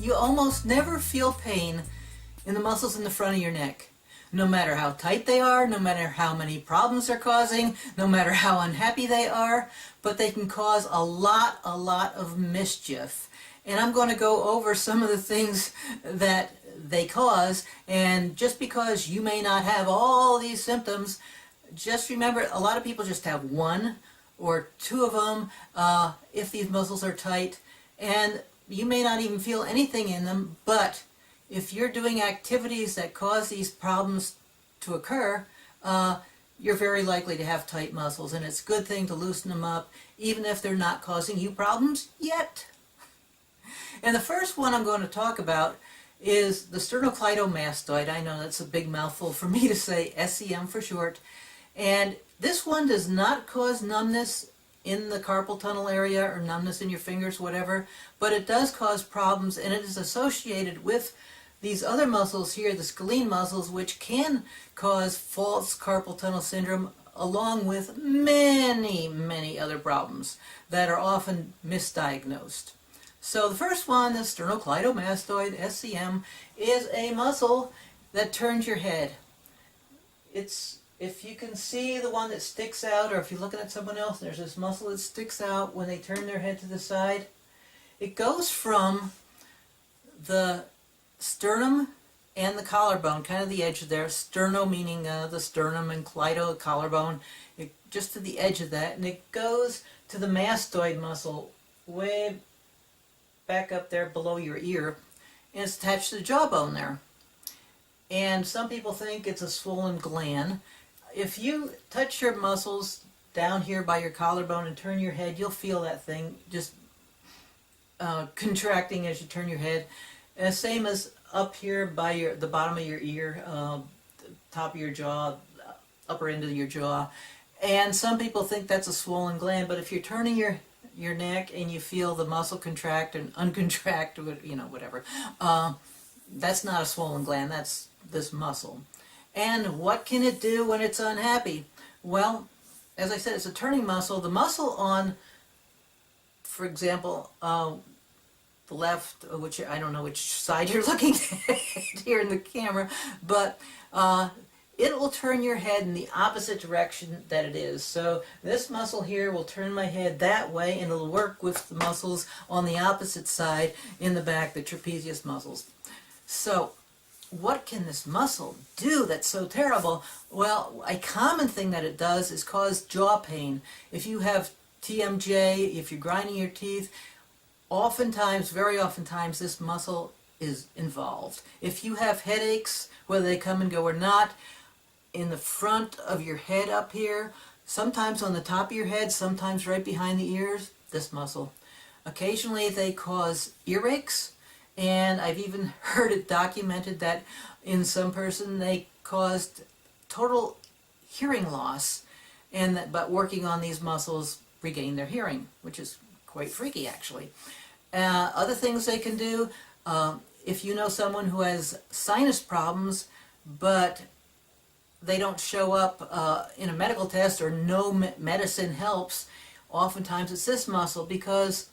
you almost never feel pain in the muscles in the front of your neck. No matter how tight they are, no matter how many problems they're causing, no matter how unhappy they are, but they can cause a lot of mischief. And I'm going to go over some of the things that they cause, and just because you may not have all these symptoms, just remember a lot of people just have one or two of them if these muscles are tight, and you may not even feel anything in them, but if you're doing activities that cause these problems to occur, you're very likely to have tight muscles, and it's a good thing to loosen them up, even if they're not causing you problems yet. And the first one I'm going to talk about is the sternocleidomastoid. I know that's a big mouthful for me to say, SCM for short. And this one does not cause numbness in the carpal tunnel area or numbness in your fingers, whatever, but it does cause problems, and it is associated with these other muscles here, the scalene muscles, which can cause false carpal tunnel syndrome, along with many other problems that are often misdiagnosed. So the first one, the sternocleidomastoid, SCM, is a muscle that turns your head. It's, if you can see the one that sticks out, or if you're looking at someone else, there's this muscle that sticks out when they turn their head to the side. It goes from the sternum and the collarbone, kind of the edge of there, sterno meaning the sternum, and cleido, the collarbone, just to the edge of that, and it goes to the mastoid muscle way back up there below your ear, and it's attached to the jawbone there. And some people think it's a swollen gland. If you touch your muscles down here by your collarbone and turn your head, you'll feel that thing just contracting as you turn your head. And same as up here by the bottom of your ear, top of your jaw, upper end of your jaw. And some people think that's a swollen gland, but if you're turning your neck and you feel the muscle contract and uncontract, you know, whatever, that's not a swollen gland, that's this muscle. And what can it do when it's unhappy? Well, as I said, it's a turning muscle. The muscle on, for example, the left, which I don't know which side you're looking at here in the camera, but it will turn your head in the opposite direction that it is. So this muscle here will turn my head that way, and it'll work with the muscles on the opposite side in the back, the trapezius muscles. So what can this muscle do that's so terrible? Well, a common thing that it does is cause jaw pain. If you have TMJ, if you're grinding your teeth, oftentimes, very oftentimes, this muscle is involved. If you have headaches, whether they come and go or not, in the front of your head up here, sometimes on the top of your head, sometimes right behind the ears, this muscle. Occasionally they cause earaches, and I've even heard it documented that in some person they caused total hearing loss, and that, but working on these muscles regain their hearing, which is quite freaky actually. Other things they can do, if you know someone who has sinus problems, but they don't show up in a medical test, or no medicine helps, oftentimes it's this muscle, because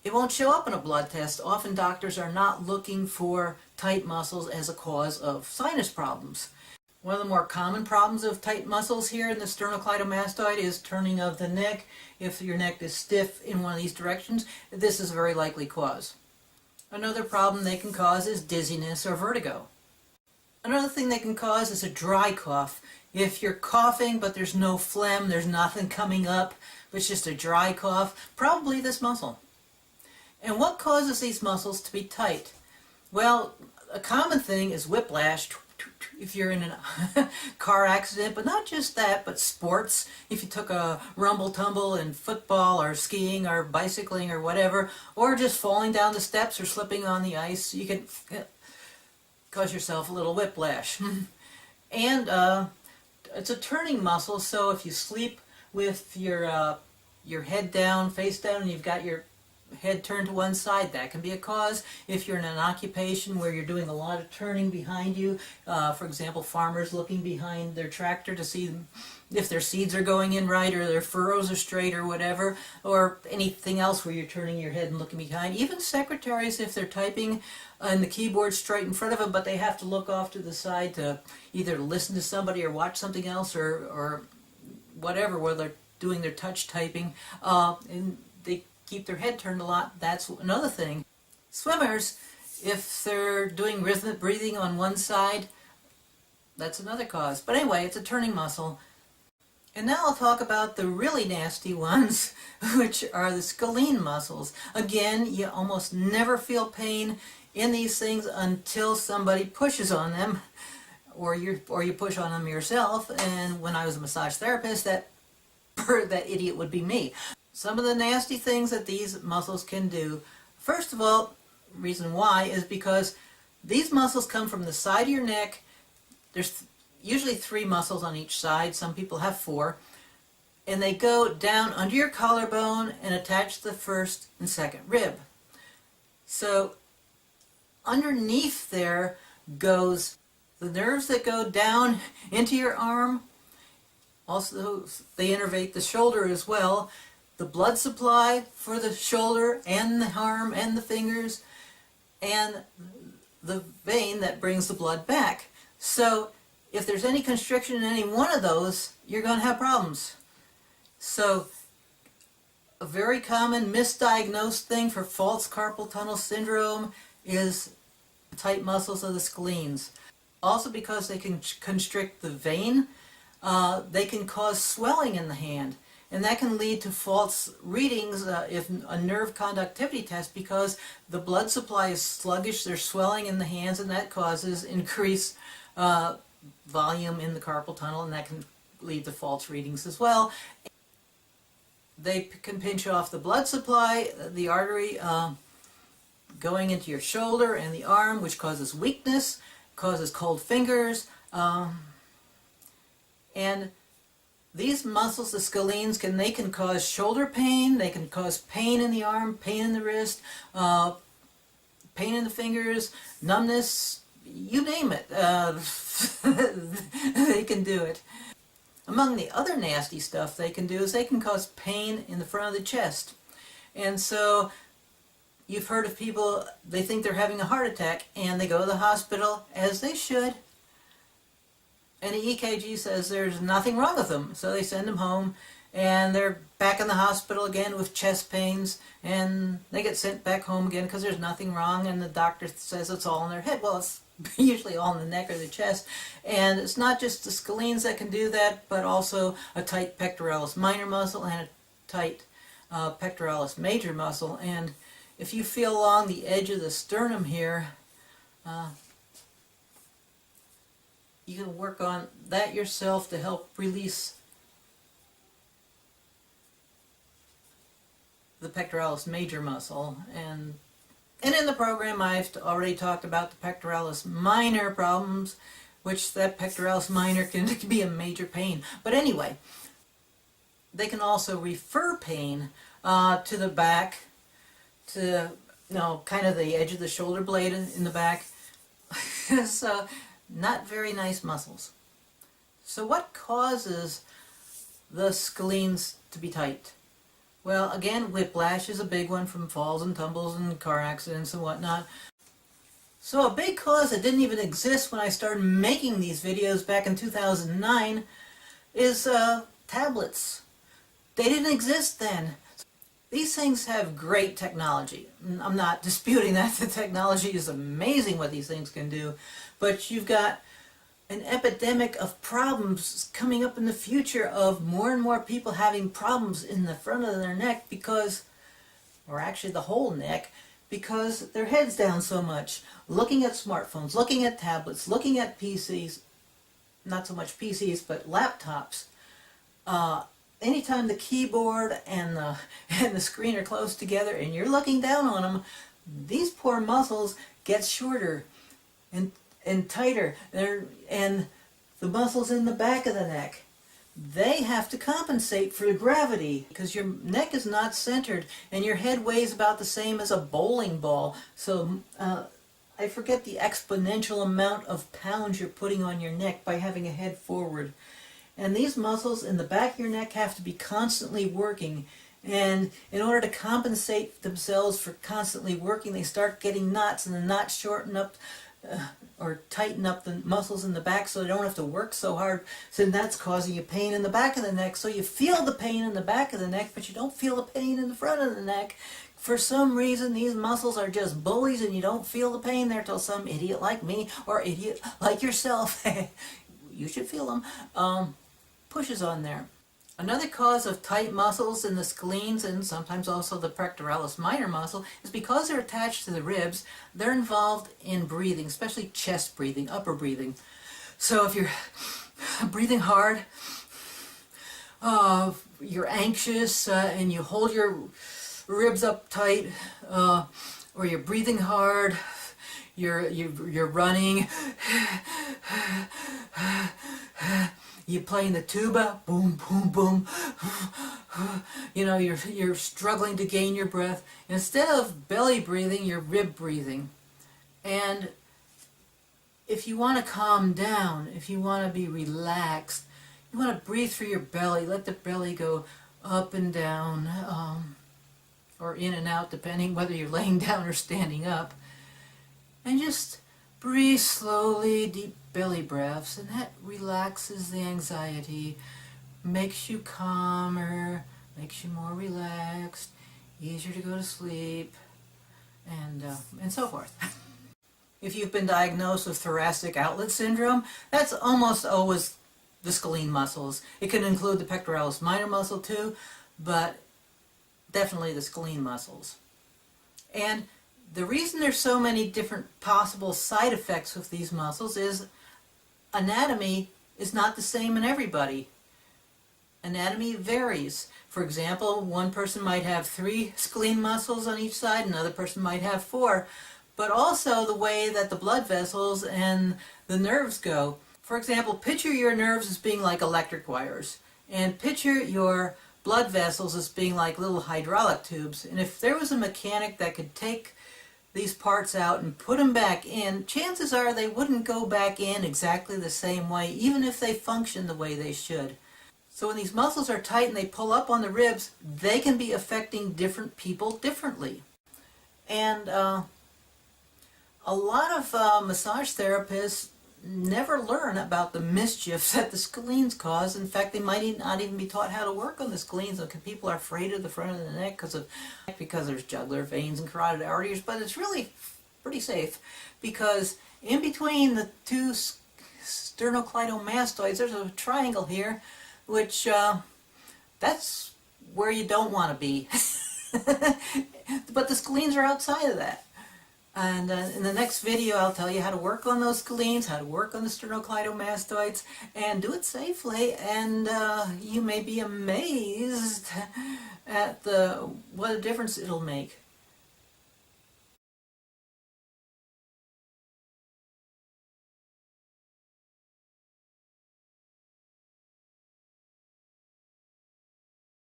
it won't show up in a blood test. Often doctors are not looking for tight muscles as a cause of sinus problems. One of the more common problems of tight muscles here in the sternocleidomastoid is turning of the neck. If your neck is stiff in one of these directions, this is a very likely cause. Another problem they can cause is dizziness or vertigo. Another thing they can cause is a dry cough. If you're coughing but there's no phlegm, there's nothing coming up, but it's just a dry cough, probably this muscle. And what causes these muscles to be tight? Well, a common thing is whiplash. If you're in a car accident, but not just that, but sports. If you took a rumble tumble in football or skiing or bicycling or whatever, or just falling down the steps or slipping on the ice, you can cause yourself a little whiplash. And it's a turning muscle, so if you sleep with your head down, face down, and you've got your head turned to one side, that can be a cause. If you're in an occupation where you're doing a lot of turning behind you, for example, farmers looking behind their tractor to see if their seeds are going in right or their furrows are straight or whatever, or anything else where you're turning your head and looking behind. Even secretaries, if they're typing and the keyboard straight in front of them, but they have to look off to the side to either listen to somebody or watch something else or whatever, where they're doing their touch typing, and they keep their head turned a lot, that's another thing. Swimmers, if they're doing rhythmic breathing on one side, that's another cause. But anyway, it's a turning muscle. And now I'll talk about the really nasty ones, which are the scalene muscles. Again, you almost never feel pain in these things until somebody pushes on them, or you push on them yourself. And when I was a massage therapist, that idiot would be me. Some of the nasty things that these muscles can do. First of all, reason why is because these muscles come from the side of your neck. There's usually 3 muscles on each side. Some people have 4. And they go down under your collarbone and attach the first and second rib. So underneath there goes the nerves that go down into your arm. Also, they innervate the shoulder as well. The blood supply for the shoulder and the arm and the fingers, and the vein that brings the blood back. So if there's any constriction in any one of those, you're going to have problems. So a very common misdiagnosed thing for false carpal tunnel syndrome is tight muscles of the scalenes. Also, because they can constrict the vein, they can cause swelling in the hand. And that can lead to false readings if a nerve conductivity test, because the blood supply is sluggish, there's swelling in the hands, and that causes increased volume in the carpal tunnel, and that can lead to false readings as well. They can pinch off the blood supply, the artery going into your shoulder and the arm, which causes weakness, causes cold fingers, and these muscles, the scalenes, can cause shoulder pain, they can cause pain in the arm, pain in the wrist, pain in the fingers, numbness, you name it. They can do it. Among the other nasty stuff they can do is they can cause pain in the front of the chest. And so you've heard of people, they think they're having a heart attack and they go to the hospital, as they should, and the EKG says there's nothing wrong with them. So they send them home and they're back in the hospital again with chest pains, and they get sent back home again because there's nothing wrong, and the doctor says it's all in their head. Well, it's usually all in the neck or the chest. And it's not just the scalenes that can do that, but also a tight pectoralis minor muscle and a tight pectoralis major muscle. And if you feel along the edge of the sternum here, you can work on that yourself to help release the pectoralis major muscle. And in the program I've already talked about the pectoralis minor problems, which that pectoralis minor can be a major pain. But anyway, they can also refer pain to the back, to kind of the edge of the shoulder blade in the back. So not very nice muscles. So what causes the scalenes to be tight? Well, again, whiplash is a big one from falls and tumbles and car accidents and whatnot. So a big cause that didn't even exist when I started making these videos back in 2009 is tablets. They didn't exist then. These things have great technology. I'm not disputing that. The technology is amazing what these things can do. But you've got an epidemic of problems coming up in the future of more and more people having problems in the front of their neck because, or actually the whole neck, because their head's down so much. Looking at smartphones, looking at tablets, looking at PCs, not so much PCs, but laptops. Anytime the keyboard and the screen are close together and you're looking down on them, these poor muscles get shorter and tighter. And the muscles in the back of the neck, they have to compensate for the gravity because your neck is not centered and your head weighs about the same as a bowling ball. So I forget the exponential amount of pounds you're putting on your neck by having a head forward. And these muscles in the back of your neck have to be constantly working. And in order to compensate themselves for constantly working, they start getting knots, and the knots shorten up or tighten up the muscles in the back so they don't have to work so hard. So that's causing you pain in the back of the neck. So you feel the pain in the back of the neck, but you don't feel the pain in the front of the neck. For some reason, these muscles are just bullies, and you don't feel the pain there till some idiot like me, or idiot like yourself, you should feel them, pushes on there. Another cause of tight muscles in the scalenes and sometimes also the pectoralis minor muscle is because they're attached to the ribs, they're involved in breathing, especially chest breathing, upper breathing. So if you're breathing hard, you're anxious and you hold your ribs up tight, or you're breathing hard, you're running, you're playing the tuba, boom, boom, boom. You know, you're struggling to gain your breath. Instead of belly breathing, you're rib breathing. And if you want to calm down, if you want to be relaxed, you want to breathe through your belly. Let the belly go up and down, or in and out, depending whether you're laying down or standing up. And just breathe slowly, deep belly breaths, and that relaxes the anxiety, makes you calmer, makes you more relaxed, easier to go to sleep, and so forth. If you've been diagnosed with thoracic outlet syndrome, that's almost always the scalene muscles. It can include the pectoralis minor muscle too, but definitely the scalene muscles. And the reason there's so many different possible side effects with these muscles is anatomy is not the same in everybody. Anatomy varies. For example, one person might have 3 scalene muscles on each side, another person might have 4, but also the way that the blood vessels and the nerves go. For example, picture your nerves as being like electric wires, and picture your blood vessels as being like little hydraulic tubes. And if there was a mechanic that could take these parts out and put them back in, chances are they wouldn't go back in exactly the same way, even if they function the way they should. So when these muscles are tight and they pull up on the ribs, they can be affecting different people differently. And a lot of massage therapists never learn about the mischiefs that the scalenes cause. In fact, they might not even be taught how to work on the scalenes. People are afraid of the front of the neck because there's jugular veins and carotid arteries, but it's really pretty safe because in between the 2 sternocleidomastoids, there's a triangle here, which that's where you don't want to be. But the scalenes are outside of that. And in the next video, I'll tell you how to work on those scalenes, how to work on the sternocleidomastoids, and do it safely. And you may be amazed at what a difference it'll make.